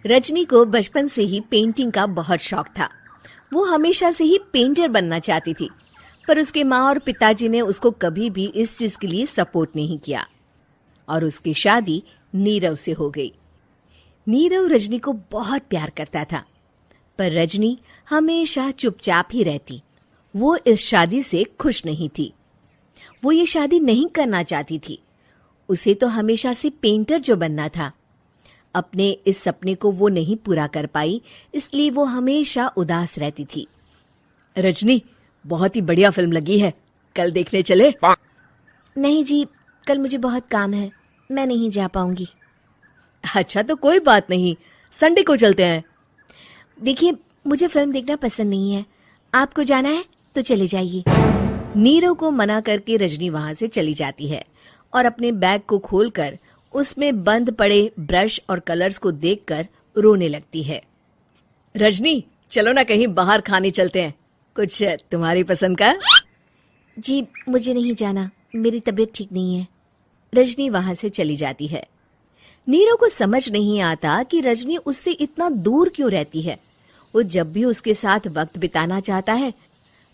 रजनी को बचपन से ही पेंटिंग का बहुत शौक था। वो हमेशा से ही पेंटर बनना चाहती थी, पर उसके माँ और पिताजी ने उसको कभी भी इस चीज के लिए सपोर्ट नहीं किया और उसकी शादी नीरव से हो गई। नीरव रजनी को बहुत प्यार करता था, पर रजनी हमेशा चुपचाप ही रहती। वो इस शादी से खुश नहीं थी। वो ये शादी नहीं करना चाहती थी। उसे तो हमेशा से पेंटर जो बनना था। अपने इस सपने को वो नहीं पूरा कर पाई, इसलिए वो हमेशा उदास रहती थी। रजनी, बहुत ही बढ़िया फिल्म लगी है, कल देखने चले? नहीं जी, कल मुझे बहुत काम है, मैं नहीं जा पाऊंगी। अच्छा तो कोई बात नहीं, संडे को चलते हैं। देखिए, मुझे फिल्म देखना पसंद नहीं है। आपको जाना है तो चले जाइए। नीरव को मना करके रजनी वहां से चली जाती है और अपने बैग को खोलकर उसमें बंद पड़े ब्रश और कलर्स को देखकर रोने लगती है। रजनी, चलो ना कहीं बाहर खाने चलते हैं, कुछ तुम्हारी पसंद का। जी, मुझे नहीं जाना, मेरी तबीयत ठीक नहीं है। रजनी वहां से चली जाती है। नीरव को समझ नहीं आता कि रजनी उससे इतना दूर क्यों रहती है। वो जब भी उसके साथ वक्त बिताना चाहता है,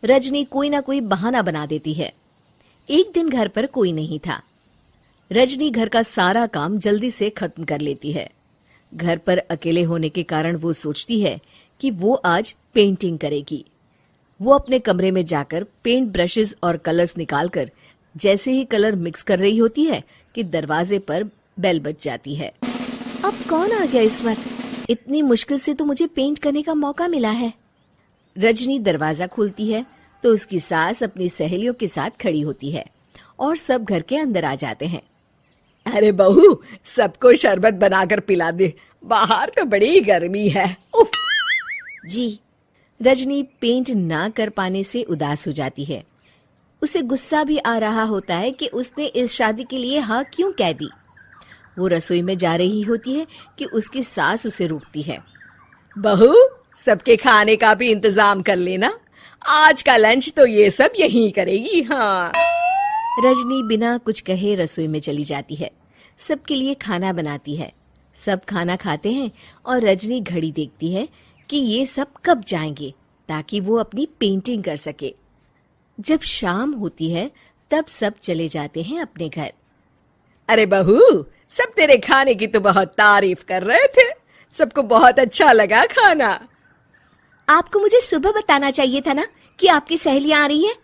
रजनी कोई ना कोई बहाना बना देती है। एक दिन घर पर कोई नहीं था। रजनी घर का सारा काम जल्दी से खत्म कर लेती है। घर पर अकेले होने के कारण वो सोचती है कि वो आज पेंटिंग करेगी। वो अपने कमरे में जाकर पेंट ब्रशेस और कलर्स निकालकर जैसे ही कलर मिक्स कर रही होती है कि दरवाजे पर बेल बज जाती है। अब कौन आ गया इस वक्त? इतनी मुश्किल से तो मुझे पेंट करने का मौका मिला है। रजनी दरवाजा खोलती है तो उसकी सास अपनी सहेलियों के साथ खड़ी होती है और सब घर के अंदर आ जाते हैं। अरे बहू, सबको शरबत बनाकर पिला दे, बाहर तो बड़ी गर्मी है। उफ। जी। रजनी पेंट ना कर पाने से उदास हो जाती है। उसे गुस्सा भी आ रहा होता है कि उसने इस शादी के लिए हाँ क्यों कह दी। वो रसोई में जा रही होती है कि उसकी सास उसे रोकती है। बहू, सबके खाने का भी इंतजाम कर लेना, आज का लंच तो ये सब यहीं करेगी। हाँ। रजनी बिना कुछ कहे रसोई में चली जाती है। सबके लिए खाना बनाती है। सब खाना खाते हैं और रजनी घड़ी देखती है कि ये सब कब जाएंगे ताकि वो अपनी पेंटिंग कर सके। जब शाम होती है तब सब चले जाते हैं अपने घर। अरे बहू, सब तेरे खाने की तो बहुत तारीफ कर रहे थे, सबको बहुत अच्छा लगा खाना। आपको मुझे सुबह बताना चाहिए था ना कि आपकी सहेलियां आ रही हैं।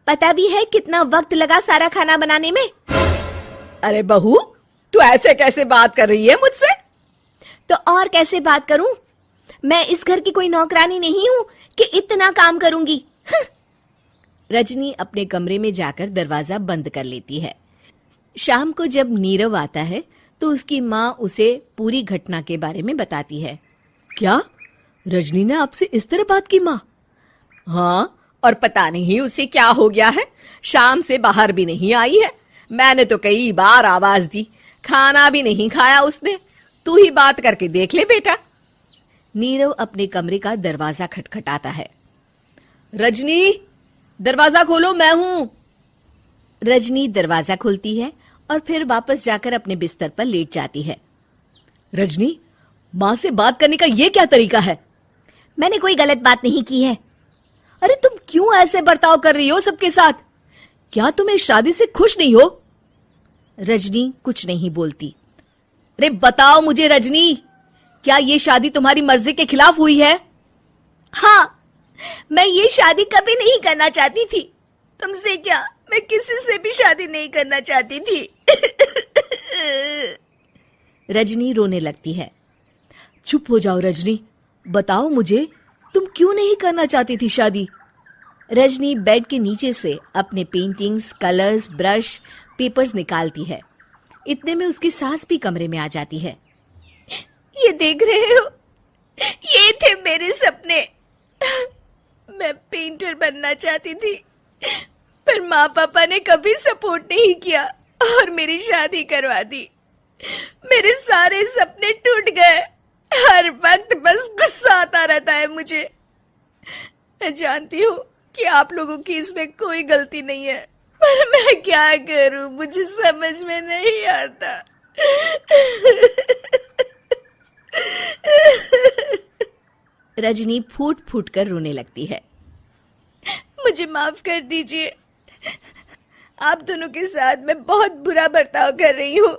पता भी है कितना वक्त लगा सारा खाना बनाने में। अरे बहू, तू ऐसे कैसे बात कर रही है मुझसे? तो और कैसे बात करूं? मैं इस घर की कोई नौकरानी नहीं हूं कि इतना काम करूंगी। रजनी अपने कमरे में जाकर दरवाजा बंद कर लेती है। शाम को जब नीरव आता है तो उसकी माँ उसे पूरी घटना के बारे में बताती है। क्या रजनी ने आपसे इस तरह बात की माँ? हाँ, और पता नहीं उसे क्या हो गया है, शाम से बाहर भी नहीं आई है। मैंने तो कई बार आवाज दी, खाना भी नहीं खाया उसने। तू ही बात करके देख ले बेटा। नीरव अपने कमरे का दरवाजा खटखटाता है। रजनी, दरवाजा खोलो, मैं हूं। रजनी दरवाजा खोलती है और फिर वापस जाकर अपने बिस्तर पर लेट जाती है। रजनी, माँ से बात करने का ये क्या तरीका है? मैंने कोई गलत बात नहीं की है। अरे तुम क्यों ऐसे बर्ताव कर रही हो सबके साथ? क्या तुम इस शादी से खुश नहीं हो? रजनी कुछ नहीं बोलती। अरे बताओ मुझे रजनी, क्या ये शादी तुम्हारी मर्जी के खिलाफ हुई है? हाँ, मैं ये शादी कभी नहीं करना चाहती थी। तुमसे क्या, मैं किसी से भी शादी नहीं करना चाहती थी। रजनी रोने लगती है। चुप हो जाओ रजनी, बताओ मुझे, तुम क्यों नहीं करना चाहती थी शादी? रजनी बेड के नीचे से अपने पेंटिंग्स, कलर्स, ब्रश, पेपर्स निकालती है। इतने में उसकी सास भी कमरे में आ जाती है। ये देख रहे हो, ये थे मेरे सपने। मैं पेंटर बनना चाहती थी, पर माँ पापा ने कभी सपोर्ट नहीं किया और मेरी शादी करवा दी। मेरे सारे सपने टूट गए। हर वक्त बस गुस्सा आता रहता है मुझे। मैं जानती हूँ कि आप लोगों की इसमें कोई गलती नहीं है, पर मैं क्या करूँ, मुझे समझ में नहीं आता। रजनी फूट फूट कर रोने लगती है। मुझे माफ कर दीजिए, आप दोनों के साथ मैं बहुत बुरा बर्ताव कर रही हूँ।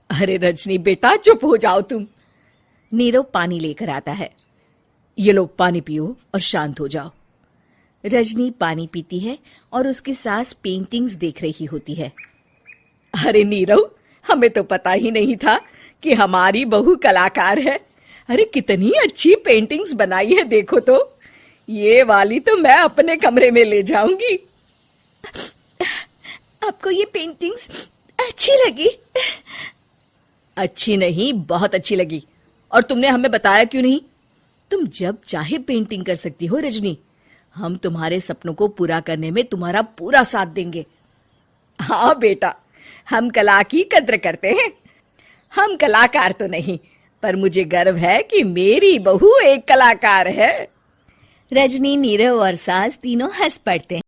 अरे रजनी बेटा, चुप हो जाओ तुम। नीरव पानी लेकर आता है। ये लो पानी पियो और शांत हो जाओ। रजनी पानी पीती है और उसकी सास पेंटिंग्स देख रही होती है। अरे नीरव, हमें तो पता ही नहीं था कि हमारी बहू कलाकार है। अरे कितनी अच्छी पेंटिंग्स बनाई है, देखो तो। ये वाली तो मैं अपने कमरे में ले जाऊंगी। आपको ये पेंटिंग्स अच्छी लगी? अच्छी नहीं, बहुत अच्छी लगी। और तुमने हमें बताया क्यों नहीं? तुम जब चाहे पेंटिंग कर सकती हो रजनी। हम तुम्हारे सपनों को पूरा करने में तुम्हारा पूरा साथ देंगे। हाँ बेटा, हम कला की कद्र करते हैं। हम कलाकार तो नहीं, पर मुझे गर्व है कि मेरी बहू एक कलाकार है। रजनी, नीरव और सास तीनों हंस पड़ते हैं।